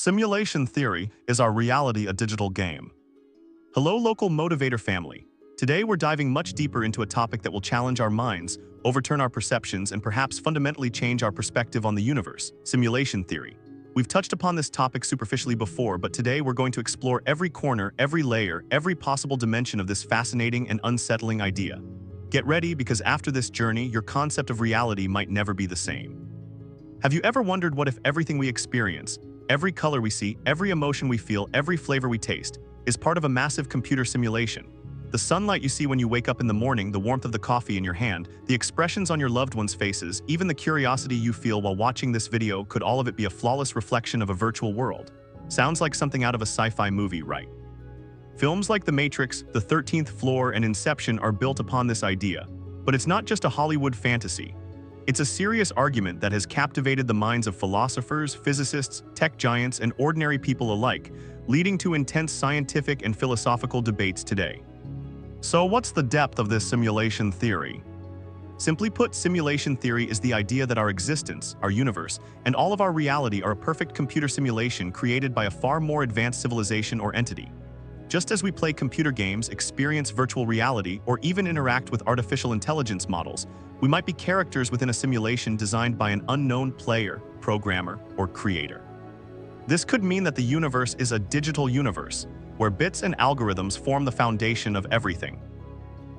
Simulation theory is our reality a digital game? Hello, local Motivator family. Today we're diving much deeper into a topic that will challenge our minds, overturn our perceptions, and perhaps fundamentally change our perspective on the universe: simulation theory. We've touched upon this topic superficially before, but today we're going to explore every corner, every layer, every possible dimension of this fascinating and unsettling idea. Get ready, because after this journey, your concept of reality might never be the same. Have you ever wondered what if everything we experience, every color we see, every emotion we feel, every flavor we taste, is part of a massive computer simulation? The sunlight you see when you wake up in the morning, the warmth of the coffee in your hand, the expressions on your loved ones' faces, even the curiosity you feel while watching this video, could all of it be a flawless reflection of a virtual world? Sounds like something out of a sci-fi movie, right? Films like The Matrix, The 13th Floor, and Inception are built upon this idea. But it's not just a Hollywood fantasy. It's a serious argument that has captivated the minds of philosophers, physicists, tech giants, and ordinary people alike, leading to intense scientific and philosophical debates today. So what's the depth of this simulation theory? Simply put, simulation theory is the idea that our existence, our universe, and all of our reality are a perfect computer simulation created by a far more advanced civilization or entity. Just as we play computer games, experience virtual reality, or even interact with artificial intelligence models, we might be characters within a simulation designed by an unknown player, programmer, or creator. This could mean that the universe is a digital universe, where bits and algorithms form the foundation of everything.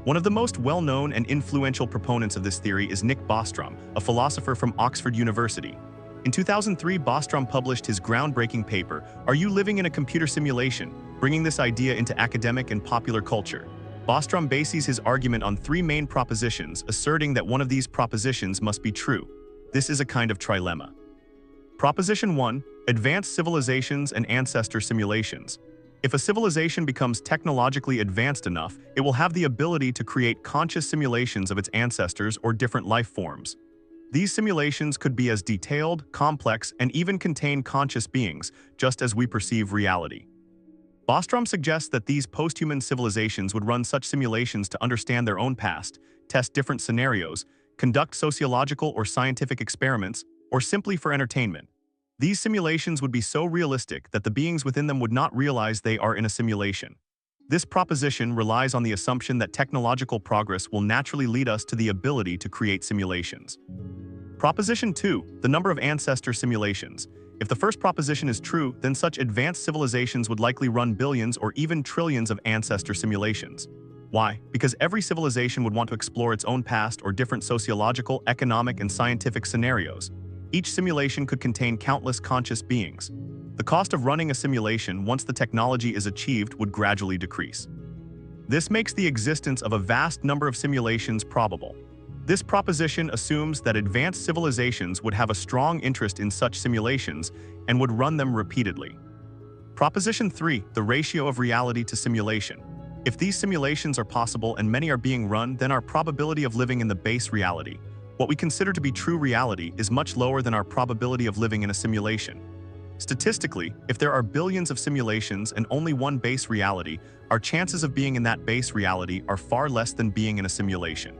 One of the most well-known and influential proponents of this theory is Nick Bostrom, a philosopher from Oxford University. In 2003, Bostrom published his groundbreaking paper, "Are You Living in a Computer Simulation?", bringing this idea into academic and popular culture. Bostrom bases his argument on three main propositions, asserting that one of these propositions must be true. This is a kind of trilemma. Proposition 1. Advanced civilizations and ancestor simulations. If a civilization becomes technologically advanced enough, it will have the ability to create conscious simulations of its ancestors or different life forms. These simulations could be as detailed, complex, and even contain conscious beings, just as we perceive reality. Bostrom suggests that these post-human civilizations would run such simulations to understand their own past, test different scenarios, conduct sociological or scientific experiments, or simply for entertainment. These simulations would be so realistic that the beings within them would not realize they are in a simulation. This proposition relies on the assumption that technological progress will naturally lead us to the ability to create simulations. Proposition 2. The number of ancestor simulations. If the first proposition is true, then such advanced civilizations would likely run billions or even trillions of ancestor simulations. Why? Because every civilization would want to explore its own past or different sociological, economic, and scientific scenarios. Each simulation could contain countless conscious beings. The cost of running a simulation, once the technology is achieved, would gradually decrease. This makes the existence of a vast number of simulations probable. This proposition assumes that advanced civilizations would have a strong interest in such simulations and would run them repeatedly. Proposition 3. The ratio of reality to simulation. If these simulations are possible and many are being run, then our probability of living in the base reality, what we consider to be true reality, is much lower than our probability of living in a simulation. Statistically, if there are billions of simulations and only one base reality, our chances of being in that base reality are far less than being in a simulation.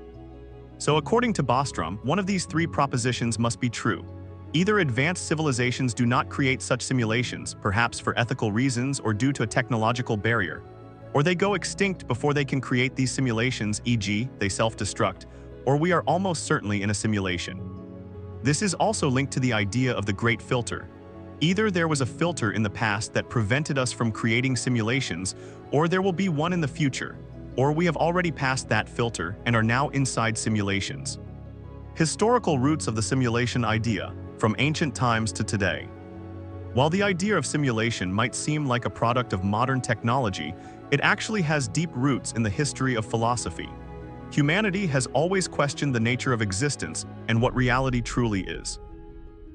So according to Bostrom, one of these three propositions must be true. Either advanced civilizations do not create such simulations, perhaps for ethical reasons or due to a technological barrier, or they go extinct before they can create these simulations, e.g., they self-destruct, or we are almost certainly in a simulation. This is also linked to the idea of the Great Filter. Either there was a filter in the past that prevented us from creating simulations, or there will be one in the future, or we have already passed that filter and are now inside simulations. Historical roots of the simulation idea, from ancient times to today. While the idea of simulation might seem like a product of modern technology, it actually has deep roots in the history of philosophy. Humanity has always questioned the nature of existence and what reality truly is.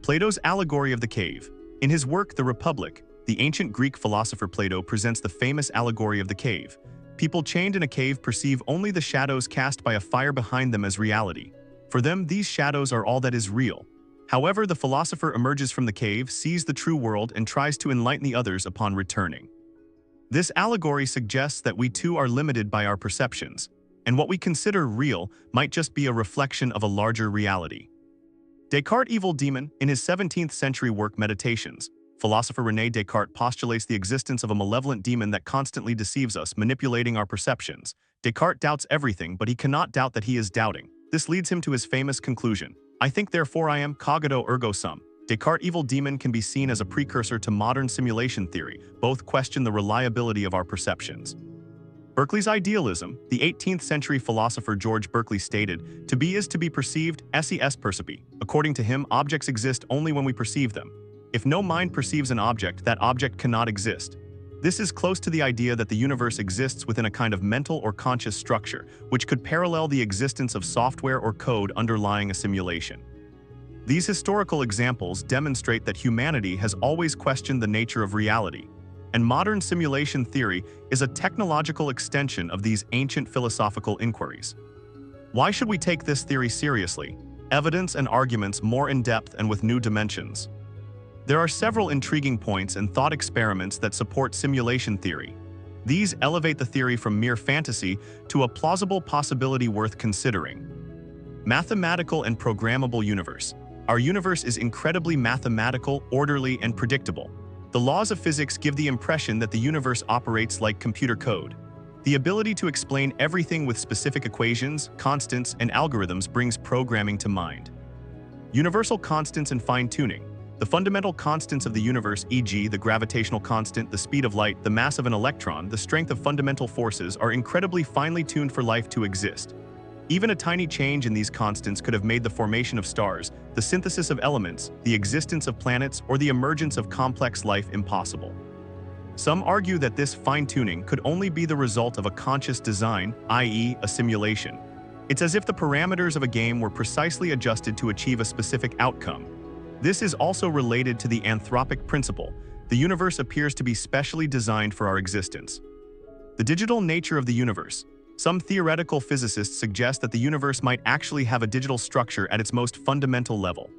Plato's allegory of the cave. In his work, The Republic, the ancient Greek philosopher Plato presents the famous allegory of the cave. People chained in a cave perceive only the shadows cast by a fire behind them as reality. For them, these shadows are all that is real. However, the philosopher emerges from the cave, sees the true world, and tries to enlighten the others upon returning. This allegory suggests that we too are limited by our perceptions, and what we consider real might just be a reflection of a larger reality. Descartes' evil demon, in his 17th century work Meditations, philosopher René Descartes postulates the existence of a malevolent demon that constantly deceives us, manipulating our perceptions. Descartes doubts everything, but he cannot doubt that he is doubting. This leads him to his famous conclusion: I think, therefore I am, cogito ergo sum. Descartes' evil demon can be seen as a precursor to modern simulation theory. Both question the reliability of our perceptions. Berkeley's idealism. The 18th century philosopher George Berkeley stated, "To be is to be perceived, esse est percipi." According to him, objects exist only when we perceive them. If no mind perceives an object, that object cannot exist. This is close to the idea that the universe exists within a kind of mental or conscious structure, which could parallel the existence of software or code underlying a simulation. These historical examples demonstrate that humanity has always questioned the nature of reality, and modern simulation theory is a technological extension of these ancient philosophical inquiries. Why should we take this theory seriously? Evidence and arguments more in depth and with new dimensions. There are several intriguing points and thought experiments that support simulation theory. These elevate the theory from mere fantasy to a plausible possibility worth considering. Mathematical and programmable universe. Our universe is incredibly mathematical, orderly, and predictable. The laws of physics give the impression that the universe operates like computer code. The ability to explain everything with specific equations, constants, and algorithms brings programming to mind. Universal constants and fine-tuning. The fundamental constants of the universe, e.g., the gravitational constant, the speed of light, the mass of an electron, the strength of fundamental forces, are incredibly finely tuned for life to exist. Even a tiny change in these constants could have made the formation of stars, the synthesis of elements, the existence of planets, or the emergence of complex life impossible. Some argue that this fine-tuning could only be the result of a conscious design, i.e., a simulation. It's as if the parameters of a game were precisely adjusted to achieve a specific outcome. This is also related to the anthropic principle. The universe appears to be specially designed for our existence. The digital nature of the universe. Some theoretical physicists suggest that the universe might actually have a digital structure at its most fundamental level.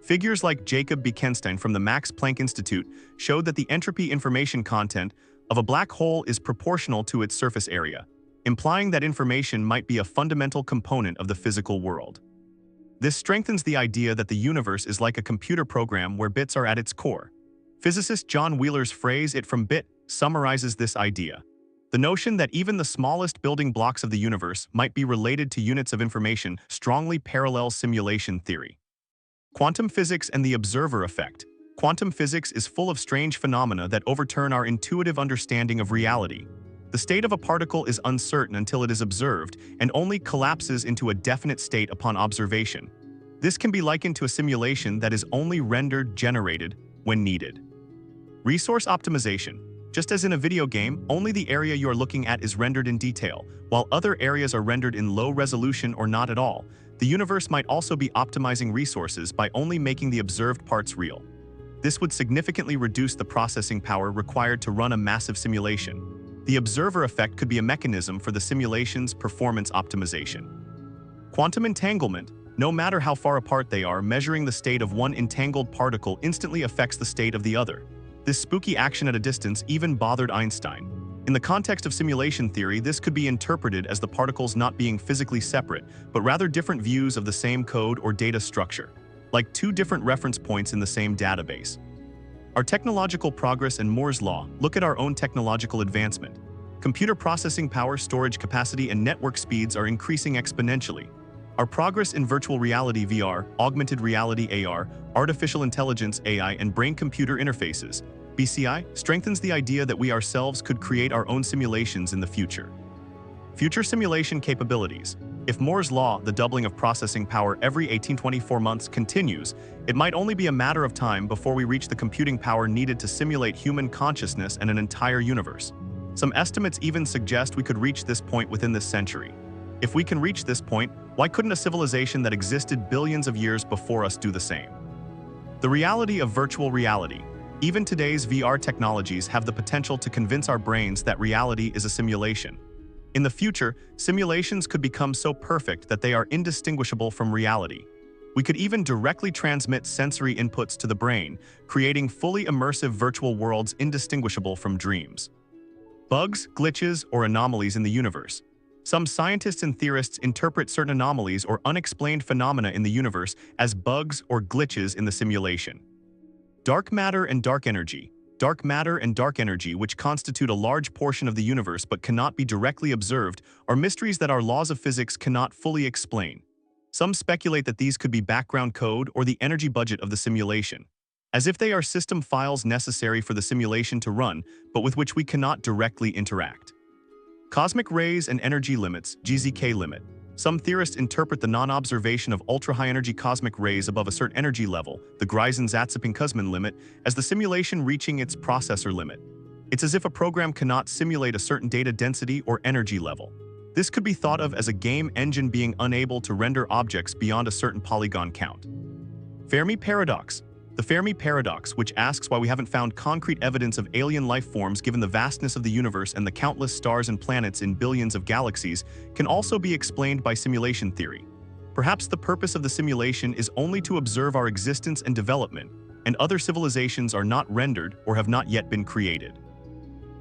Figures like Jacob Bekenstein from the Max Planck Institute showed that the entropy information content of a black hole is proportional to its surface area, implying that information might be a fundamental component of the physical world. This strengthens the idea that the universe is like a computer program where bits are at its core. Physicist John Wheeler's phrase "it from bit" summarizes this idea. The notion that even the smallest building blocks of the universe might be related to units of information strongly parallels simulation theory. Quantum physics and the observer effect. Quantum physics is full of strange phenomena that overturn our intuitive understanding of reality. The state of a particle is uncertain until it is observed and only collapses into a definite state upon observation. This can be likened to a simulation that is only rendered generated when needed. Resource optimization. Just as in a video game, only the area you are looking at is rendered in detail, while other areas are rendered in low resolution or not at all. The universe might also be optimizing resources by only making the observed parts real. This would significantly reduce the processing power required to run a massive simulation. The observer effect could be a mechanism for the simulation's performance optimization. Quantum entanglement. No matter how far apart they are, measuring the state of one entangled particle instantly affects the state of the other. This spooky action at a distance even bothered Einstein. In the context of simulation theory, this could be interpreted as the particles not being physically separate, but rather different views of the same code or data structure, like two different reference points in the same database. Our technological progress and Moore's law. Look at our own technological advancement. Computer processing power, storage capacity, and network speeds are increasing exponentially. Our progress in virtual reality (VR), augmented reality (AR), artificial intelligence (AI), and brain-computer interfaces (BCI) strengthens the idea that we ourselves could create our own simulations in the future. Future simulation capabilities. If Moore's law, the doubling of processing power every 18-24 months, continues, it might only be a matter of time before we reach the computing power needed to simulate human consciousness and an entire universe. Some estimates even suggest we could reach this point within this century. If we can reach this point, why couldn't a civilization that existed billions of years before us do the same? The reality of virtual reality. Even today's VR technologies have the potential to convince our brains that reality is a simulation. In the future, simulations could become so perfect that they are indistinguishable from reality. We could even directly transmit sensory inputs to the brain, creating fully immersive virtual worlds indistinguishable from dreams. Bugs, glitches, or anomalies in the universe. Some scientists and theorists interpret certain anomalies or unexplained phenomena in the universe as bugs or glitches in the simulation. Dark matter and dark energy. Dark matter and dark energy, which constitute a large portion of the universe but cannot be directly observed, are mysteries that our laws of physics cannot fully explain. Some speculate that these could be background code or the energy budget of the simulation, as if they are system files necessary for the simulation to run, but with which we cannot directly interact. Cosmic rays and energy limits, GZK limit. Some theorists interpret the non-observation of ultra-high-energy cosmic rays above a certain energy level, the Greisen-Zatsepin-Kuzmin limit, as the simulation reaching its processor limit. It's as if a program cannot simulate a certain data density or energy level. This could be thought of as a game engine being unable to render objects beyond a certain polygon count. Fermi paradox. The Fermi paradox, which asks why we haven't found concrete evidence of alien life forms given the vastness of the universe and the countless stars and planets in billions of galaxies, can also be explained by simulation theory. Perhaps the purpose of the simulation is only to observe our existence and development, and other civilizations are not rendered or have not yet been created.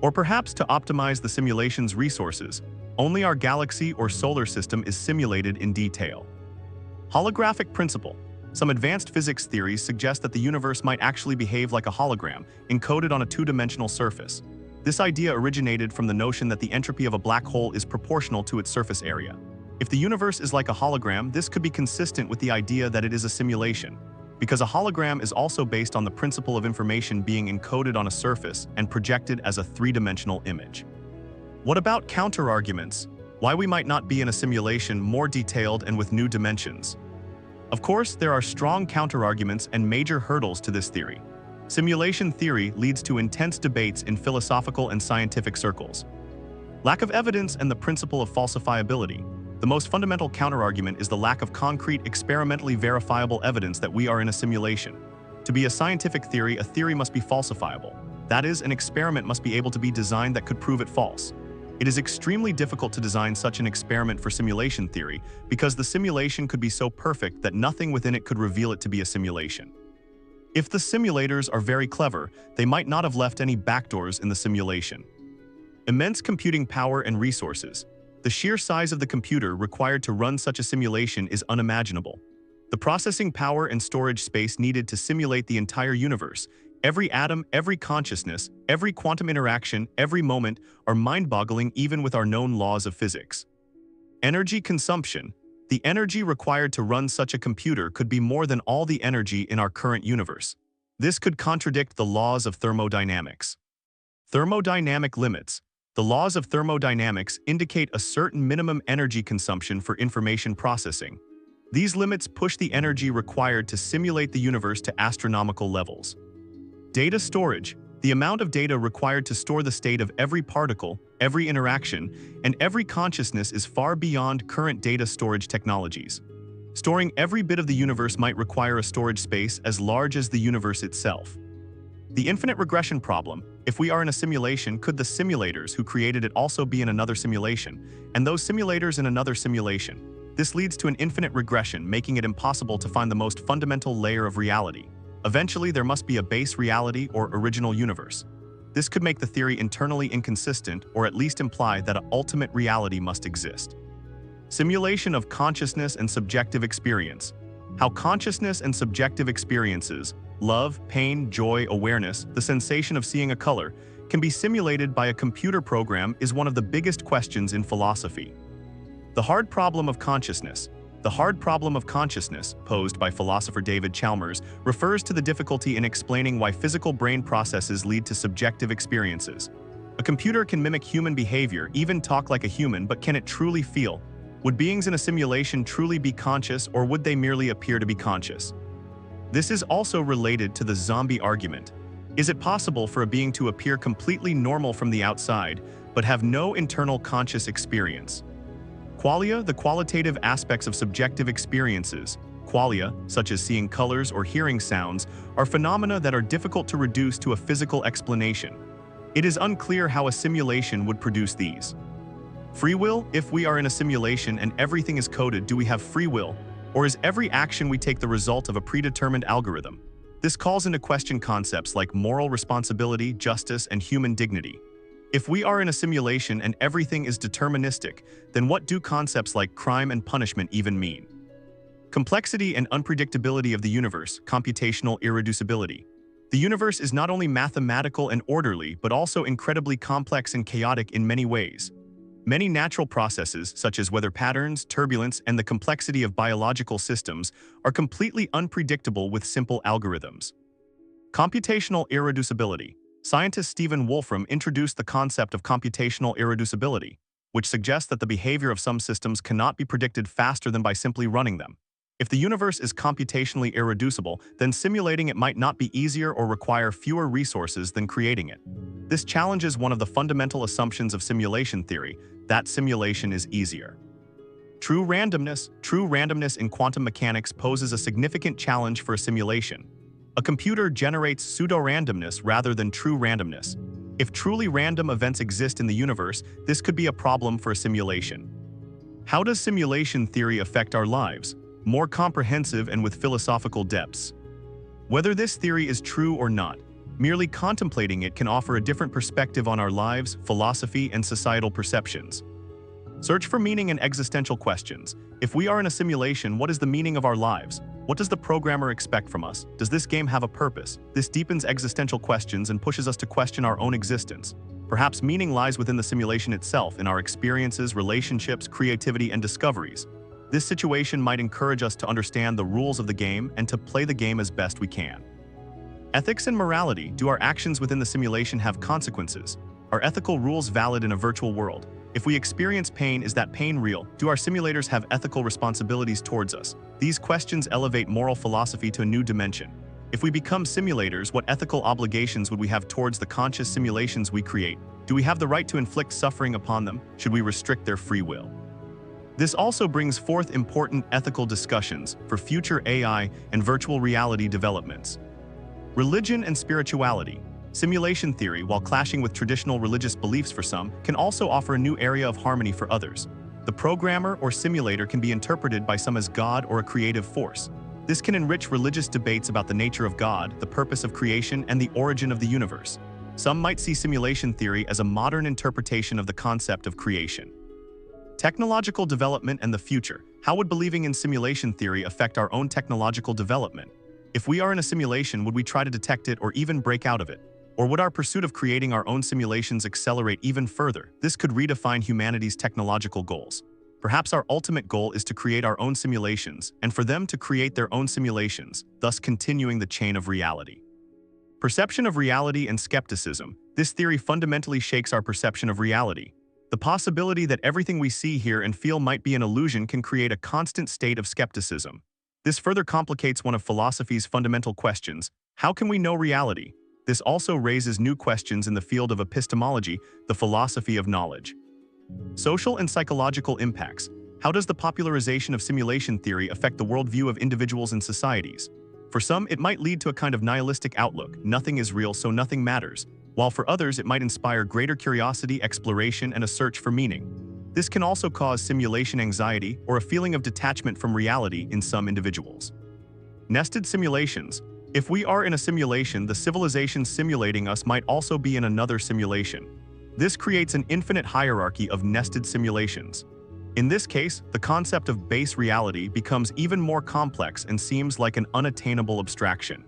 Or perhaps to optimize the simulation's resources, only our galaxy or solar system is simulated in detail. Holographic principle. Some advanced physics theories suggest that the universe might actually behave like a hologram, encoded on a two-dimensional surface. This idea originated from the notion that the entropy of a black hole is proportional to its surface area. If the universe is like a hologram, this could be consistent with the idea that it is a simulation, because a hologram is also based on the principle of information being encoded on a surface and projected as a three-dimensional image. What about counter-arguments? Why we might not be in a simulation more detailed and with new dimensions? Of course, there are strong counterarguments and major hurdles to this theory. Simulation theory leads to intense debates in philosophical and scientific circles. Lack of evidence and the principle of falsifiability. The most fundamental counterargument is the lack of concrete, experimentally verifiable evidence that we are in a simulation. To be a scientific theory, a theory must be falsifiable. That is, an experiment must be able to be designed that could prove it false. It is extremely difficult to design such an experiment for simulation theory because the simulation could be so perfect that nothing within it could reveal it to be a simulation. If the simulators are very clever, they might not have left any backdoors in the simulation. Immense computing power and resources. The sheer size of the computer required to run such a simulation is unimaginable. The processing power and storage space needed to simulate the entire universe, every atom, every consciousness, every quantum interaction, every moment, are mind-boggling even with our known laws of physics. Energy consumption. The energy required to run such a computer could be more than all the energy in our current universe. This could contradict the laws of thermodynamics. Thermodynamic limits. The laws of thermodynamics indicate a certain minimum energy consumption for information processing. These limits push the energy required to simulate the universe to astronomical levels. Data storage. The amount of data required to store the state of every particle, every interaction, and every consciousness is far beyond current data storage technologies. Storing every bit of the universe might require a storage space as large as the universe itself. The infinite regression problem. If we are in a simulation, could the simulators who created it also be in another simulation, and those simulators in another simulation? This leads to an infinite regression, making it impossible to find the most fundamental layer of reality. Eventually, there must be a base reality or original universe. This could make the theory internally inconsistent or at least imply that an ultimate reality must exist. Simulation of consciousness and subjective experience. How consciousness and subjective experiences, love, pain, joy, awareness, the sensation of seeing a color, can be simulated by a computer program is one of the biggest questions in philosophy. The hard problem of consciousness. The hard problem of consciousness, posed by philosopher David Chalmers, refers to the difficulty in explaining why physical brain processes lead to subjective experiences. A computer can mimic human behavior, even talk like a human, but can it truly feel? Would beings in a simulation truly be conscious, or would they merely appear to be conscious? This is also related to the zombie argument. Is it possible for a being to appear completely normal from the outside, but have no internal conscious experience? Qualia, the qualitative aspects of subjective experiences, qualia, such as seeing colors or hearing sounds, are phenomena that are difficult to reduce to a physical explanation. It is unclear how a simulation would produce these. Free will. If we are in a simulation and everything is coded, do we have free will? Or is every action we take the result of a predetermined algorithm? This calls into question concepts like moral responsibility, justice, and human dignity. If we are in a simulation and everything is deterministic, then what do concepts like crime and punishment even mean? Complexity and unpredictability of the universe, computational irreducibility. The universe is not only mathematical and orderly, but also incredibly complex and chaotic in many ways. Many natural processes, such as weather patterns, turbulence, and the complexity of biological systems, are completely unpredictable with simple algorithms. Computational irreducibility. Scientist Stephen Wolfram introduced the concept of computational irreducibility, which suggests that the behavior of some systems cannot be predicted faster than by simply running them. If the universe is computationally irreducible, then simulating it might not be easier or require fewer resources than creating it. This challenges one of the fundamental assumptions of simulation theory, that simulation is easier. True randomness in quantum mechanics poses a significant challenge for a simulation. A computer generates pseudo-randomness rather than true randomness. If truly random events exist in the universe, this could be a problem for a simulation. How does simulation theory affect our lives? More comprehensive and with philosophical depths. Whether this theory is true or not, merely contemplating it can offer a different perspective on our lives, philosophy, and societal perceptions. Search for meaning and existential questions. If we are in a simulation, what is the meaning of our lives? What does the programmer expect from us? Does this game have a purpose? This deepens existential questions and pushes us to question our own existence. Perhaps meaning lies within the simulation itself, in our experiences, relationships, creativity, and discoveries. This situation might encourage us to understand the rules of the game and to play the game as best we can. Ethics and morality. Do our actions within the simulation have consequences? Are ethical rules valid in a virtual world? If we experience pain, is that pain real? Do our simulators have ethical responsibilities towards us? These questions elevate moral philosophy to a new dimension. If we become simulators, what ethical obligations would we have towards the conscious simulations we create? Do we have the right to inflict suffering upon them? Should we restrict their free will? This also brings forth important ethical discussions for future AI and virtual reality developments. Religion and spirituality. Simulation theory, while clashing with traditional religious beliefs for some, can also offer a new area of harmony for others. The programmer or simulator can be interpreted by some as God or a creative force. This can enrich religious debates about the nature of God, the purpose of creation, and the origin of the universe. Some might see simulation theory as a modern interpretation of the concept of creation. Technological development and the future. How would believing in simulation theory affect our own technological development? If we are in a simulation, would we try to detect it or even break out of it? Or would our pursuit of creating our own simulations accelerate even further? This could redefine humanity's technological goals. Perhaps our ultimate goal is to create our own simulations, and for them to create their own simulations, thus continuing the chain of reality. Perception of reality and skepticism. This theory fundamentally shakes our perception of reality. The possibility that everything we see, hear, and feel might be an illusion can create a constant state of skepticism. This further complicates one of philosophy's fundamental questions: how can we know reality? This also raises new questions in the field of epistemology, the philosophy of knowledge. Social and psychological impacts. How does the popularization of simulation theory affect the worldview of individuals and societies? For some, it might lead to a kind of nihilistic outlook: nothing is real, so nothing matters. While for others, it might inspire greater curiosity, exploration, and a search for meaning. This can also cause simulation anxiety or a feeling of detachment from reality in some individuals. Nested simulations. If we are in a simulation, the civilization simulating us might also be in another simulation. This creates an infinite hierarchy of nested simulations. In this case, the concept of base reality becomes even more complex and seems like an unattainable abstraction.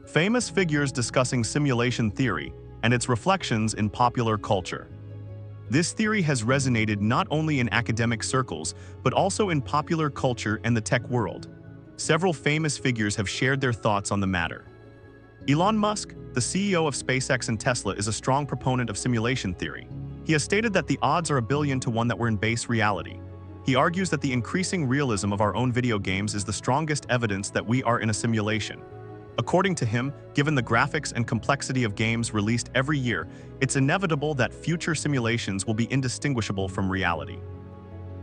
Famous figures discussing simulation theory and its reflections in popular culture. This theory has resonated not only in academic circles, but also in popular culture and the tech world. Several famous figures have shared their thoughts on the matter. Elon Musk, the CEO of SpaceX and Tesla, is a strong proponent of simulation theory. He has stated that the odds are 1 billion to 1 that we're in base reality. He argues that the increasing realism of our own video games is the strongest evidence that we are in a simulation. According to him, given the graphics and complexity of games released every year, it's inevitable that future simulations will be indistinguishable from reality.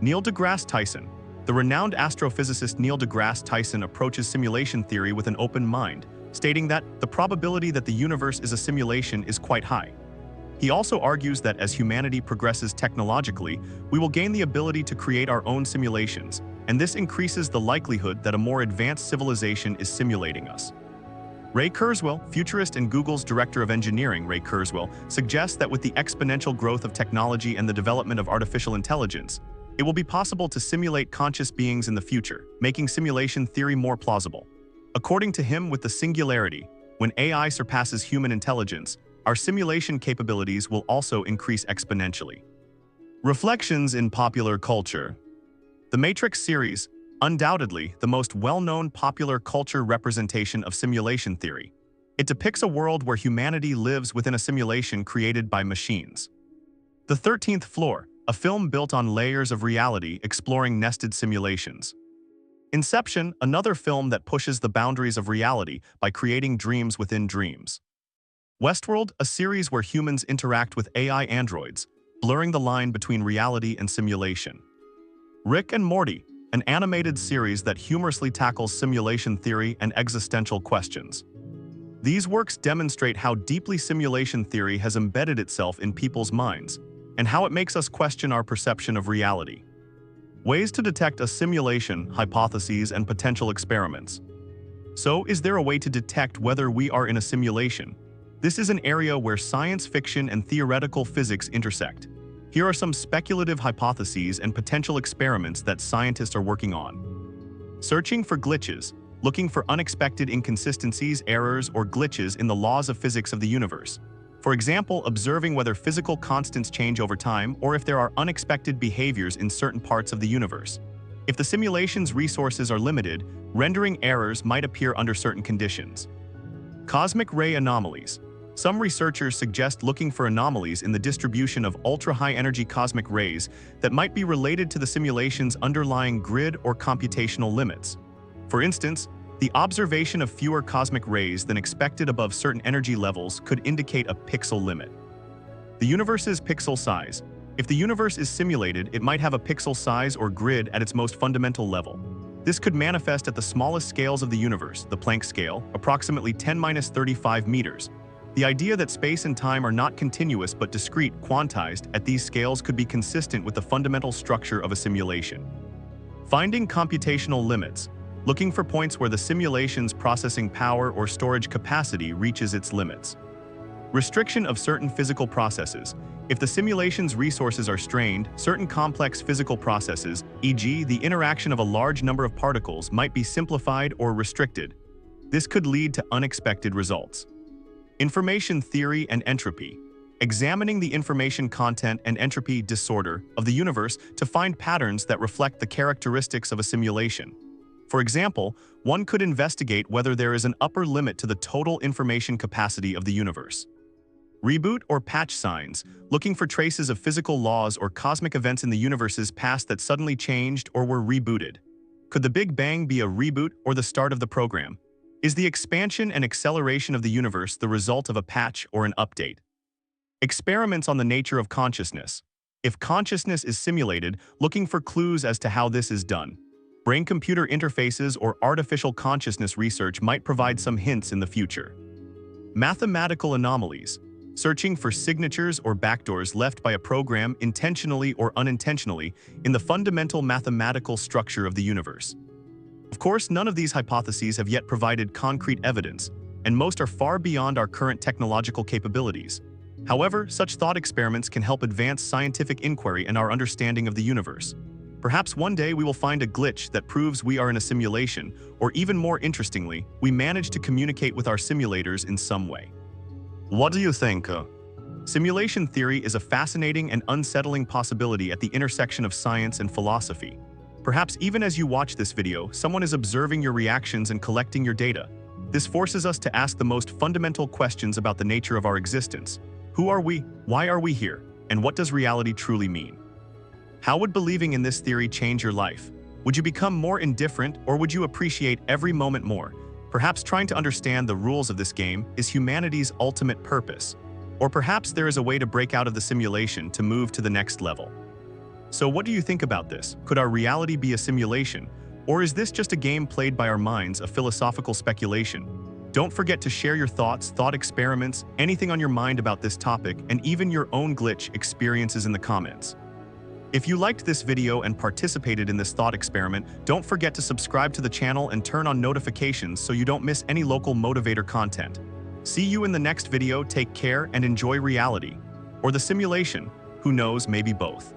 Neil deGrasse Tyson. The renowned astrophysicist Neil deGrasse Tyson approaches simulation theory with an open mind, stating that the probability that the universe is a simulation is quite high. He also argues that as humanity progresses technologically, we will gain the ability to create our own simulations, and this increases the likelihood that a more advanced civilization is simulating us. Ray Kurzweil, futurist and Google's director of engineering. Ray Kurzweil suggests that with the exponential growth of technology and the development of artificial intelligence, it will be possible to simulate conscious beings in the future, making simulation theory more plausible. According to him, with the singularity, When AI surpasses human intelligence, our simulation capabilities will also increase exponentially. Reflections in popular culture. The Matrix series, undoubtedly the most well-known popular culture representation of simulation theory. It depicts a world where humanity lives within a simulation created by machines. The 13th Floor, a film built on layers of reality exploring nested simulations. Inception, another film that pushes the boundaries of reality by creating dreams within dreams. Westworld, a series where humans interact with AI androids, blurring the line between reality and simulation. Rick and Morty, an animated series that humorously tackles simulation theory and existential questions. These works demonstrate how deeply simulation theory has embedded itself in people's minds, and how it makes us question our perception of reality. Ways to detect a simulation, hypotheses, and potential experiments. So, is there a way to detect whether we are in a simulation? This is an area where science fiction and theoretical physics intersect. Here are some speculative hypotheses and potential experiments that scientists are working on. Searching for glitches, looking for unexpected inconsistencies, errors, or glitches in the laws of physics of the universe. For example, observing whether physical constants change over time or if there are unexpected behaviors in certain parts of the universe. If the simulation's resources are limited, rendering errors might appear under certain conditions. Cosmic ray anomalies. Some researchers suggest looking for anomalies in the distribution of ultra-high-energy cosmic rays that might be related to the simulation's underlying grid or computational limits. For instance, the observation of fewer cosmic rays than expected above certain energy levels could indicate a pixel limit. The universe's pixel size. If the universe is simulated, it might have a pixel size or grid at its most fundamental level. This could manifest at the smallest scales of the universe, the Planck scale, approximately 10⁻35 meters. The idea that space and time are not continuous but discrete, quantized, at these scales could be consistent with the fundamental structure of a simulation. Finding computational limits. Looking for points where the simulation's processing power or storage capacity reaches its limits. Restriction of certain physical processes. If the simulation's resources are strained, certain complex physical processes, e.g., the interaction of a large number of particles, might be simplified or restricted. This could lead to unexpected results. Information theory and entropy. Examining the information content and entropy disorder of the universe to find patterns that reflect the characteristics of a simulation. For example, one could investigate whether there is an upper limit to the total information capacity of the universe. Reboot or patch signs, looking for traces of physical laws or cosmic events in the universe's past that suddenly changed or were rebooted. Could the Big Bang be a reboot or the start of the program? Is the expansion and acceleration of the universe the result of a patch or an update? Experiments on the nature of consciousness. If consciousness is simulated, looking for clues as to how this is done. Brain-computer interfaces or artificial consciousness research might provide some hints in the future. Mathematical anomalies. Searching for signatures or backdoors left by a program intentionally or unintentionally in the fundamental mathematical structure of the universe. Of course, none of these hypotheses have yet provided concrete evidence, and most are far beyond our current technological capabilities. However, such thought experiments can help advance scientific inquiry and our understanding of the universe. Perhaps one day we will find a glitch that proves we are in a simulation, or even more interestingly, we manage to communicate with our simulators in some way. What do you think? Simulation theory is a fascinating and unsettling possibility at the intersection of science and philosophy. Perhaps even as you watch this video, someone is observing your reactions and collecting your data. This forces us to ask the most fundamental questions about the nature of our existence. Who are we? Why are we here? And what does reality truly mean? How would believing in this theory change your life? Would you become more indifferent, or would you appreciate every moment more? Perhaps trying to understand the rules of this game is humanity's ultimate purpose. Or perhaps there is a way to break out of the simulation to move to the next level. So what do you think about this? Could our reality be a simulation? Or is this just a game played by our minds, a philosophical speculation? Don't forget to share your thoughts, thought experiments, anything on your mind about this topic, and even your own glitch experiences in the comments. If you liked this video and participated in this thought experiment, don't forget to subscribe to the channel and turn on notifications so you don't miss any local Motivator content. See you in the next video, take care and enjoy reality. Or the simulation, who knows, maybe both.